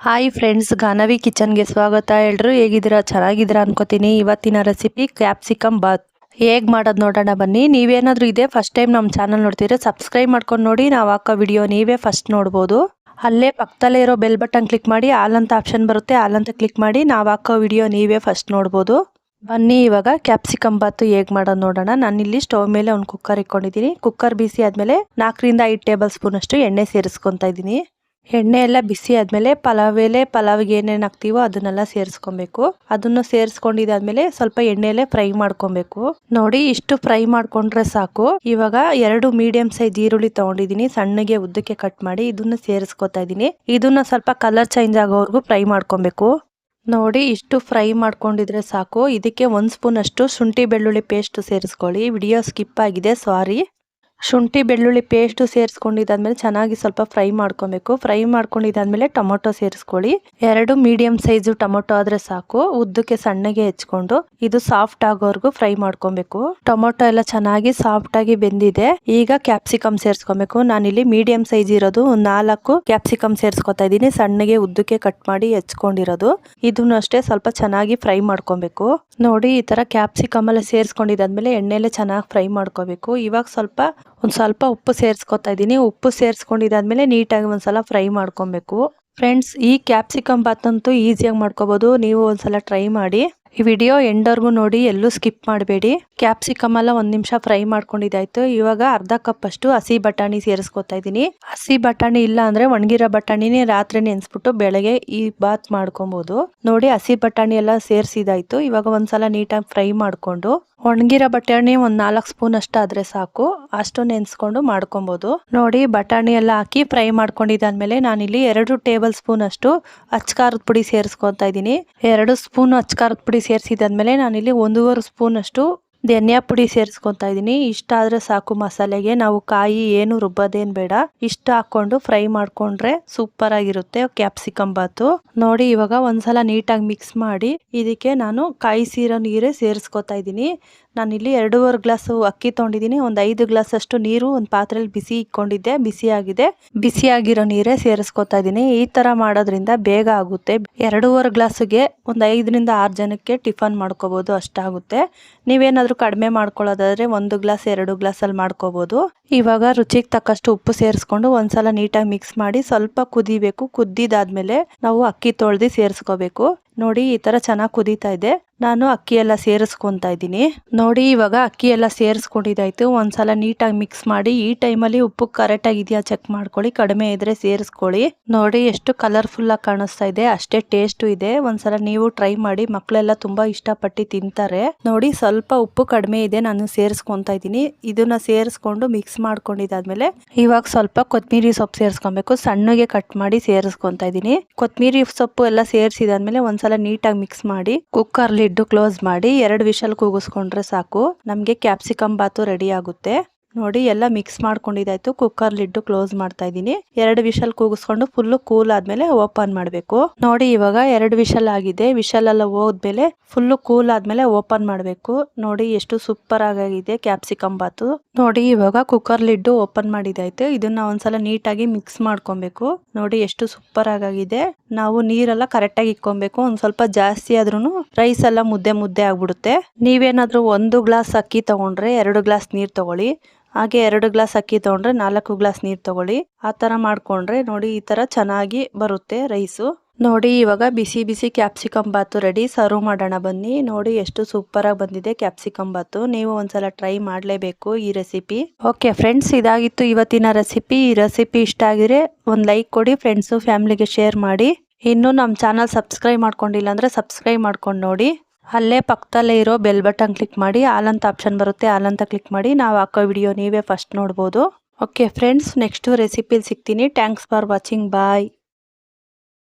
Hi friends, Ganavi ಕಿಚನ್ಗೆ ಸ್ವಾಗತ. ಎಲ್ರು ಹೇಗಿದ್ದೀರಾ? ಚೆನ್ನಾಗಿದ್ದೀರಾ ಅನ್ಕೋತೀನಿ. ಇವತ್ತಿನ ರೆಸಿಪಿ ಕ್ಯಾಪ್ಸಿಕಮ್ ಬಾತ್ ಹೇಗೆ ಮಾಡೋದು ನೋಡೋಣ ಬನ್ನಿ. ನೀವೇನಾದರೂ ಇದೇ ಫಸ್ಟ್ ಟೈಮ್ ನಮ್ಮ ಚಾನಲ್ ನೋಡ್ತೀರಾ ಸಬ್ಸ್ಕ್ರೈಬ್ ಮಾಡ್ಕೊಂಡು ನೋಡಿ. ನಾವು ಹಾಕೋ ವಿಡಿಯೋ ನೀವೇ ಫಸ್ಟ್ ನೋಡ್ಬೋದು. ಅಲ್ಲೇ ಪಕ್ಕದಲ್ಲೇ ಇರೋ ಬೆಲ್ ಬಟನ್ ಕ್ಲಿಕ್ ಮಾಡಿ, ಆಲ್ ಅಂತ ಆಪ್ಷನ್ ಬರುತ್ತೆ, ಆಲ್ ಅಂತ ಕ್ಲಿಕ್ ಮಾಡಿ ನಾವು ಹಾಕೋ ವಿಡಿಯೋ ನೀವೇ ಫಸ್ಟ್ ನೋಡ್ಬೋದು. ಬನ್ನಿ ಇವಾಗ ಕ್ಯಾಪ್ಸಿಕಮ್ ಬಾತು ಹೇಗೆ ಮಾಡೋದು ನೋಡೋಣ. ನಾನಿಲ್ಲಿ ಸ್ಟವ್ ಮೇಲೆ ಒಂದು ಕುಕ್ಕರ್ ಇಟ್ಕೊಂಡಿದ್ದೀನಿ. ಕುಕ್ಕರ್ ಬಿಸಿ ಆದಮೇಲೆ 4 ರಿಂದ 5 ಟೇಬಲ್ ಸ್ಪೂನ್ ಅಷ್ಟು ಎಣ್ಣೆ ಸೇರಿಸ್ಕೊತಾ ಇದ್ದೀನಿ. ಎಣ್ಣೆ ಎಲ್ಲ ಬಿಸಿ ಆದಮೇಲೆ ಪಲಾವಿಗೆ ಏನೇನು ಹಾಕ್ತೀವೋ ಅದನ್ನೆಲ್ಲ ಸೇರಿಸ್ಕೊಬೇಕು. ಅದನ್ನು ಸೇರಿಸ್ಕೊಂಡಿದ್ದಾದ್ಮೇಲೆ ಸ್ವಲ್ಪ ಎಣ್ಣೆಲೆ ಫ್ರೈ ಮಾಡ್ಕೊಬೇಕು. ನೋಡಿ, ಇಷ್ಟು ಫ್ರೈ ಮಾಡ್ಕೊಂಡ್ರೆ ಸಾಕು. ಇವಾಗ 2 ಮೀಡಿಯಂ ಸೈಜ್ ಈರುಳ್ಳಿ ತಗೊಂಡಿದ್ದೀನಿ, ಸಣ್ಣಗೆ ಉದ್ದಕ್ಕೆ ಕಟ್ ಮಾಡಿ ಇದನ್ನ ಸೇರಿಸ್ಕೊತಾ ಇದ್ದೀನಿ. ಇದನ್ನ ಸ್ವಲ್ಪ ಕಲರ್ ಚೇಂಜ್ ಆಗೋವರೆಗೂ ಫ್ರೈ ಮಾಡ್ಕೊಬೇಕು. ನೋಡಿ, ಇಷ್ಟು ಫ್ರೈ ಮಾಡ್ಕೊಂಡಿದ್ರೆ ಸಾಕು. ಇದಕ್ಕೆ 1 ಸ್ಪೂನ್ ಅಷ್ಟು ಶುಂಠಿ ಬೆಳ್ಳುಳ್ಳಿ ಪೇಸ್ಟ್ ಸೇರಿಸ್ಕೊಳ್ಳಿ. ವಿಡಿಯೋ ಸ್ಕಿಪ್ ಆಗಿದೆ, ಸಾರಿ. ಶುಂಠಿ ಬೆಳ್ಳುಳ್ಳಿ ಪೇಸ್ಟು ಸೇರಿಸ್ಕೊಂಡಿದ್ದಾದ್ಮೇಲೆ ಚೆನ್ನಾಗಿ ಸ್ವಲ್ಪ ಫ್ರೈ ಮಾಡ್ಕೊಬೇಕು. ಫ್ರೈ ಮಾಡ್ಕೊಂಡಿದ್ದಾದ್ಮೇಲೆ ಟೊಮೊಟೊ ಸೇರಿಸ್ಕೊಳ್ಳಿ. 2 ಮೀಡಿಯಂ ಸೈಜು ಟೊಮೊಟೊ ಆದರೆ ಸಾಕು. ಉದ್ದಕ್ಕೆ ಸಣ್ಣಗೆ ಹೆಚ್ಕೊಂಡು ಇದು ಸಾಫ್ಟ್ ಆಗೋವರೆಗೂ ಫ್ರೈ ಮಾಡ್ಕೊಬೇಕು. ಟೊಮೊಟೊ ಎಲ್ಲ ಚೆನ್ನಾಗಿ ಸಾಫ್ಟ್ ಆಗಿ ಬೆಂದಿದೆ. ಈಗ ಕ್ಯಾಪ್ಸಿಕಮ್ ಸೇರಿಸ್ಕೊಬೇಕು. ನಾನಿಲ್ಲಿ ಮೀಡಿಯಂ ಸೈಜ್ ಇರೋದು 4 ಕ್ಯಾಪ್ಸಿಕಮ್ ಸೇರಿಸ್ಕೊತಾ ಇದ್ದೀನಿ, ಸಣ್ಣಗೆ ಉದ್ದಕ್ಕೆ ಕಟ್ ಮಾಡಿ ಹೆಚ್ಕೊಂಡಿರೋದು. ಇದನ್ನು ಅಷ್ಟೇ ಸ್ವಲ್ಪ ಚೆನ್ನಾಗಿ ಫ್ರೈ ಮಾಡ್ಕೊಬೇಕು. ನೋಡಿ, ಈ ತರ ಕ್ಯಾಪ್ಸಿಕಮ್ ಎಲ್ಲ ಸೇರಿಸ್ಕೊಂಡಿದ್ದಾದ್ಮೇಲೆ ಎಣ್ಣೆಲೆ ಚೆನ್ನಾಗಿ ಫ್ರೈ ಮಾಡ್ಕೋಬೇಕು. ಇವಾಗ ಒಂದು ಸ್ವಲ್ಪ ಉಪ್ಪು ಸೇರಿಸ್ಕೊತಾ ಇದ್ದೀನಿ. ಉಪ್ಪು ಸೇರಿಸ್ಕೊಂಡಿದ್ದಾದ್ಮೇಲೆ ನೀಟಾಗಿ ಒಂದ್ಸಲ ಫ್ರೈ ಮಾಡ್ಕೊಬೇಕು. ಫ್ರೆಂಡ್ಸ್, ಈ ಕ್ಯಾಪ್ಸಿಕಮ್ ಬಾತ್ ಅಂತೂ ಈಸಿಯಾಗಿ ಮಾಡ್ಕೋಬಹುದು. ನೀವು ಒಂದ್ಸಲ ಟ್ರೈ ಮಾಡಿ. ಈ ವಿಡಿಯೋ ಎಂಡ್ವರೆಗೂ ನೋಡಿ, ಎಲ್ಲೂ ಸ್ಕಿಪ್ ಮಾಡಬೇಡಿ. ಕ್ಯಾಪ್ಸಿಕಮ್ ಎಲ್ಲ 1 ನಿಮಿಷ ಫ್ರೈ ಮಾಡ್ಕೊಂಡಿದ್ದಾಯ್ತು. ಇವಾಗ ಅರ್ಧ ಕಪ್ ಅಷ್ಟು ಹಸಿ ಬಟಾಣಿ ಸೇರಿಸ್ಕೊತಾ ಇದ್ದೀನಿ. ಹಸಿ ಬಟಾಣಿ ಇಲ್ಲ ಅಂದ್ರೆ ಒಣಗಿರೋ ಬಟಾಣಿನೇ ರಾತ್ರಿ ನೆನೆಸ್ಬಿಟ್ಟು ಬೆಳಗ್ಗೆ ಈ ಬಾತ್ ಮಾಡ್ಕೊಬಹುದು. ನೋಡಿ, ಹಸಿ ಬಟಾಣಿ ಎಲ್ಲ ಸೇರಿಸಿದಾಯ್ತು. ಇವಾಗ ಒಂದ್ಸಲ ನೀಟಾಗಿ ಫ್ರೈ ಮಾಡ್ಕೊಂಡು ಒಣಗಿರೋ ಬಟಾಣಿ 4 ಸ್ಪೂನ್ ಅಷ್ಟು ಆದ್ರೆ ಸಾಕು. ಅಷ್ಟು ನೆನೆಸ್ಕೊಂಡು ಮಾಡ್ಕೊಬಹುದು. ನೋಡಿ, ಬಟಾಣಿ ಎಲ್ಲ ಹಾಕಿ ಫ್ರೈ ಮಾಡ್ಕೊಂಡಿದ್ದಾದ್ಮೇಲೆ ನಾನಿಲ್ಲಿ 2 ಟೇಬಲ್ ಸ್ಪೂನ್ ಅಷ್ಟು ಅಚ್ಕಾರದ ಪುಡಿ ಸೇರಿಸ್ಕೊತಾ ಇದ್ದೀನಿ. 2 ಸ್ಪೂನ್ ಅಚ್ಕಾರದ ಪುಡಿ ಸೇರಿಸಿದಾದ್ಮೇಲೆ ನಾನಿಲ್ಲಿ 1.5 ಸ್ಪೂನ್ ಅಷ್ಟು ಧನಿಯಾ ಪುಡಿ ಸೇರಿಸ್ಕೊತಾ ಇದ್ದೀನಿ. ಇಷ್ಟ ಆದ್ರೆ ಸಾಕು ಮಸಾಲೆಗೆ. ನಾವು ಕಾಯಿ ಏನು ರುಬ್ಬೋದೇನ್ ಬೇಡ. ಇಷ್ಟ ಹಾಕೊಂಡು ಫ್ರೈ ಮಾಡ್ಕೊಂಡ್ರೆ ಸೂಪರ್ ಆಗಿರುತ್ತೆ ಕ್ಯಾಪ್ಸಿಕಮ್ ಬಾತು. ನೋಡಿ, ಇವಾಗ ಒಂದ್ಸಲ ನೀಟಾಗಿ ಮಿಕ್ಸ್ ಮಾಡಿ ಇದಕ್ಕೆ ನಾನು ಕಾಯಿಸಿರೋ ನೀರೇ ಸೇರಿಸ್ಕೊತಾ ಇದ್ದೀನಿ. ನಾನಿಲ್ಲಿ 2.5 ಗ್ಲಾಸ್ ಅಕ್ಕಿ ತೊಗೊಂಡಿದ್ದೀನಿ. ಒಂದು 5 ಗ್ಲಾಸ್ ಅಷ್ಟು ನೀರು ಒಂದು ಪಾತ್ರೆಯಲ್ಲಿ ಬಿಸಿ ಇಟ್ಕೊಂಡಿದ್ದೆ, ಬಿಸಿ ಆಗಿದೆ. ಬಿಸಿಯಾಗಿರೋ ನೀರೇ ಸೇರಿಸ್ಕೊತಾ ಇದ್ದೀನಿ. ಈ ತರ ಮಾಡೋದ್ರಿಂದ ಬೇಗ ಆಗುತ್ತೆ. 2.5 ಗ್ಲಾಸ್ಗೆ ಒಂದು 5 ರಿಂದ 6 ಜನಕ್ಕೆ ಟಿಫನ್ ಮಾಡ್ಕೋಬಹುದು, ಅಷ್ಟಾಗುತ್ತೆ. ನೀವೇನಾದ್ರೂ ಕಡಿಮೆ ಮಾಡ್ಕೊಳ್ಳೋದಾದ್ರೆ 1 ಗ್ಲಾಸ್ 2 ಗ್ಲಾಸ್ ಅಲ್ಲಿ ಮಾಡ್ಕೋಬಹುದು. ಇವಾಗ ರುಚಿಗೆ ತಕ್ಕಷ್ಟು ಉಪ್ಪು ಸೇರಿಸ್ಕೊಂಡು ಒಂದ್ಸಲ ನೀಟಾಗಿ ಮಿಕ್ಸ್ ಮಾಡಿ ಸ್ವಲ್ಪ ಕುದಿಬೇಕು. ಕುದ್ದಿದಾದ್ಮೇಲೆ ನಾವು ಅಕ್ಕಿ ತೊಳೆದು ಸೇರಿಸ್ಕೋಬೇಕು. ನೋಡಿ, ಈ ತರ ಚೆನ್ನಾಗಿ ಕುದೀತಾ ಇದೆ. ನಾನು ಅಕ್ಕಿ ಎಲ್ಲ ಸೇರಿಸ್ಕೊಂತಾ ಇದ್ದೀನಿ. ನೋಡಿ, ಇವಾಗ ಅಕ್ಕಿ ಎಲ್ಲ ಸೇರಿಸ್ಕೊಂಡಿದ್ದಾಯ್ತು. ಒಂದ್ಸಲ ನೀಟಾಗಿ ಮಿಕ್ಸ್ ಮಾಡಿ ಈ ಟೈಮಲ್ಲಿ ಉಪ್ಪು ಕರೆಕ್ಟ್ ಆಗಿದೆಯಾ ಚೆಕ್ ಮಾಡ್ಕೊಳ್ಳಿ. ಕಡಿಮೆ ಇದ್ರೆ ಸೇರಿಸ್ಕೊಳ್ಳಿ. ನೋಡಿ, ಎಷ್ಟು ಕಲರ್ಫುಲ್ ಆಗಿ ಕಾಣಿಸ್ತಾ ಇದೆ, ಅಷ್ಟೇ ಟೇಸ್ಟ್ ಇದೆ. ಒಂದ್ಸಲ ನೀವು ಟ್ರೈ ಮಾಡಿ, ಮಕ್ಕಳೆಲ್ಲ ತುಂಬಾ ಇಷ್ಟಪಟ್ಟು ತಿಂತಾರೆ. ನೋಡಿ, ಸ್ವಲ್ಪ ಉಪ್ಪು ಕಡಿಮೆ ಇದೆ, ನಾನು ಸೇರಿಸ್ಕೊಂತಾ ಇದ್ದೀನಿ. ಇದನ್ನ ಸೇರಿಸ್ಕೊಂಡು ಮಿಕ್ಸ್ ಮಾಡ್ಕೊಂಡಿದ್ದಾದ್ಮೇಲೆ ಇವಾಗ ಸ್ವಲ್ಪ ಕೊತ್ತಂಬರಿ ಸೊಪ್ಪು ಸೇರಿಸ್ಕೊಬೇಕು. ಸಣ್ಣಗೆ ಕಟ್ ಮಾಡಿ ಸೇರಿಸ್ಕೊಂತಾ ಇದ್ದೀನಿ. ಕೊತ್ತಂಬರಿ ಸೊಪ್ಪು ಎಲ್ಲ ಸೇರಿಸಿದಾದ್ಮೇಲೆ ಒಂದ್ಸಲ ನೀಟಾಗಿ ಮಿಕ್ಸ್ ಮಾಡಿ ಕುಕ್ಕರ್ ಲಿಡ್ ಕ್ಲೋಸ್ ಮಾಡಿ 2 ವಿಷಲ್ ಕೂಗಿಸ್ಕೊಂಡ್ರೆ ಸಾಕು. ನಮ್ಗೆ ಕ್ಯಾಪ್ಸಿಕಮ್ ಬಾತು ರೆಡಿ ಆಗುತ್ತೆ. ನೋಡಿ, ಎಲ್ಲ ಮಿಕ್ಸ್ ಮಾಡ್ಕೊಂಡಿದ್ದಾಯ್ತು. ಕುಕ್ಕರ್ ಲಿಡ್ ಕ್ಲೋಸ್ ಮಾಡ್ತಾ ಇದ್ದೀನಿ. 2 ವಿಷಲ್ ಕೂಗಿಸ್ಕೊಂಡು ಫುಲ್ ಕೂಲ್ ಆದ್ಮೇಲೆ ಓಪನ್ ಮಾಡಬೇಕು. ನೋಡಿ, ಇವಾಗ 2 ವಿಷಲ್ ಆಗಿದೆ. ವಿಷಲ್ ಎಲ್ಲ ಹೋದ್ಮೇಲೆ ಫುಲ್ ಕೂಲ್ ಆದ್ಮೇಲೆ ಓಪನ್ ಮಾಡಬೇಕು. ನೋಡಿ, ಎಷ್ಟು ಸೂಪರ್ ಆಗಿದೆ ಕ್ಯಾಪ್ಸಿಕಮ್ ಬಾತು. ನೋಡಿ, ಇವಾಗ ಕುಕ್ಕರ್ ಲಿಡ್ ಓಪನ್ ಮಾಡಿದಾಯ್ತು. ಇದನ್ನ ಒಂದ್ಸಲ ನೀಟಾಗಿ ಮಿಕ್ಸ್ ಮಾಡ್ಕೊಬೇಕು. ನೋಡಿ, ಎಷ್ಟು ಸೂಪರ್ ಆಗಿದೆ. ನಾವು ನೀರೆಲ್ಲ ಕರೆಕ್ಟ್ ಆಗಿ ಇಕ್ಕೊಬೇಕು. ಒಂದ್ ಸ್ವಲ್ಪ ಜಾಸ್ತಿ ಆದ್ರೂ ರೈಸ್ ಎಲ್ಲ ಮುದ್ದೆ ಆಗ್ಬಿಡುತ್ತೆ. ನೀವೇನಾದ್ರೂ 1 ಗ್ಲಾಸ್ ಅಕ್ಕಿ ತಗೊಂಡ್ರೆ 2 ಗ್ಲಾಸ್ ನೀರ್ ತಗೊಳ್ಳಿ. ಹಾಗೆ 2 ಗ್ಲಾಸ್ ಅಕ್ಕಿ ತಗೊಂಡ್ರೆ 4 ಗ್ಲಾಸ್ ನೀರ್ ತಗೊಳ್ಳಿ. ಆ ತರ ಮಾಡ್ಕೊಂಡ್ರೆ ನೋಡಿ, ಈ ತರ ಚೆನ್ನಾಗಿ ಬರುತ್ತೆ ರೈಸು. ನೋಡಿ, ಇವಾಗ ಬಿಸಿ ಬಿಸಿ ಕ್ಯಾಪ್ಸಿಕಮ್ ಬಾತು ರೆಡಿ. ಸರ್ವ್ ಮಾಡೋಣ ಬನ್ನಿ. ನೋಡಿ, ಎಷ್ಟು ಸೂಪರ್ ಆಗಿ ಬಂದಿದೆ ಕ್ಯಾಪ್ಸಿಕಮ್ ಬಾತು. ನೀವು ಒಂದ್ಸಲ ಟ್ರೈ ಮಾಡಲೇಬೇಕು ಈ ರೆಸಿಪಿ. ಓಕೆ ಫ್ರೆಂಡ್ಸ್, ಇದಾಗಿತ್ತು ಇವತ್ತಿನ ರೆಸಿಪಿ. ಈ ರೆಸಿಪಿ ಇಷ್ಟ ಆಗಿದ್ರೆ ಒಂದು ಲೈಕ್ ಕೊಡಿ. ಫ್ರೆಂಡ್ಸು ಫ್ಯಾಮಿಲಿಗೆ ಶೇರ್ ಮಾಡಿ. ಇನ್ನೂ ನಮ್ಮ ಚಾನಲ್ ಸಬ್ಸ್ಕ್ರೈಬ್ ಮಾಡ್ಕೊಂಡಿಲ್ಲ ಅಂದ್ರೆ ಸಬ್ಸ್ಕ್ರೈಬ್ ಮಾಡ್ಕೊಂಡು ನೋಡಿ. ಅಲ್ಲೇ ಪಕ್ಕದಲ್ಲೇ ಇರೋ ಬೆಲ್ ಬಟನ್ ಕ್ಲಿಕ್ ಮಾಡಿ, ಆಲ್ ಅಂತ ಆಪ್ಷನ್ ಬರುತ್ತೆ, ಆಲ್ ಅಂತ ಕ್ಲಿಕ್ ಮಾಡಿ ನಾವು ಹಾಕೋ ವಿಡಿಯೋ ನೀವೇ ಫಸ್ಟ್ ನೋಡ್ಬೋದು. ಓಕೆ ಫ್ರೆಂಡ್ಸ್, ನೆಕ್ಸ್ಟ್ ರೆಸಿಪಿಲಿ ಸಿಗ್ತೀನಿ. Thanks for watching. ಬಾಯ್.